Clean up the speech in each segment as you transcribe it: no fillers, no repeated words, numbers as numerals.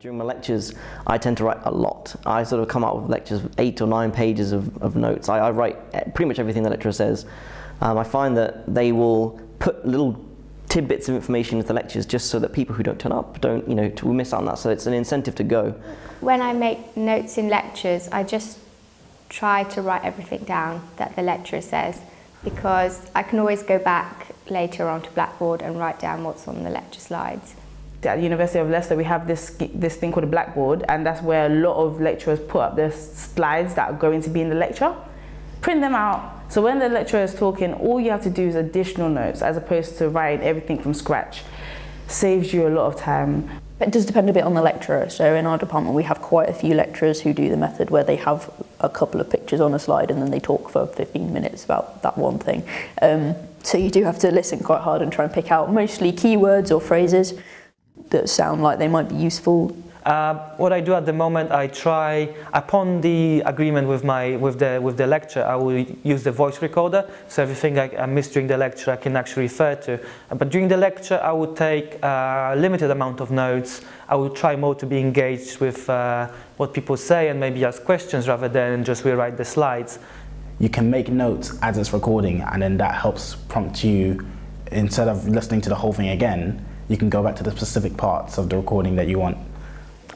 During my lectures, I tend to write a lot. I sort of come out with lectures with 8 or 9 pages of notes. I write pretty much everything the lecturer says. I find that they will put little tidbits of information into the lectures just so that people who don't turn up don't, to miss out on that. So it's an incentive to go. When I make notes in lectures, I just try to write everything down that the lecturer says, because I can always go back later onto Blackboard and write down what's on the lecture slides. At the University of Leicester, we have this thing called a Blackboard, and that's where a lot of lecturers put up the slides that are going to be in the lecture. Print them out, so when the lecturer is talking, all you have to do is additional notes as opposed to writing everything from scratch. Saves you a lot of time. It does depend a bit on the lecturer. So in our department we have quite a few lecturers who do the method where they have a couple of pictures on a slide and then they talk for 15 minutes about that one thing. So you do have to listen quite hard and try and pick out mostly keywords or phrases that sound like they might be useful. What I do at the moment, I try, upon the agreement with the lecturer, I will use the voice recorder, so everything I miss during the lecture I can actually refer to. But during the lecture I would take a limited amount of notes. I will try more to be engaged with what people say and maybe ask questions rather than just rewrite the slides. You can make notes as it's recording, and then that helps prompt you, instead of listening to the whole thing again, you can go back to the specific parts of the recording that you want.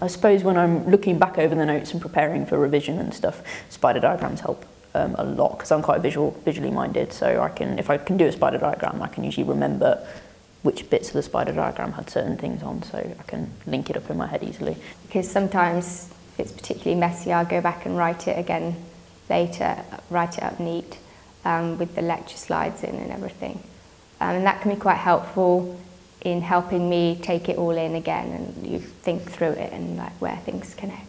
I suppose when I'm looking back over the notes and preparing for revision and stuff, spider diagrams help a lot, because I'm quite visually minded, so if I can do a spider diagram, I can usually remember which bits of the spider diagram had certain things on, so I can link it up in my head easily. Because sometimes if it's particularly messy, I'll go back and write it again later, write it up neat with the lecture slides in and everything. And that can be quite helpful in helping me take it all in again and you think through it and like where things connect.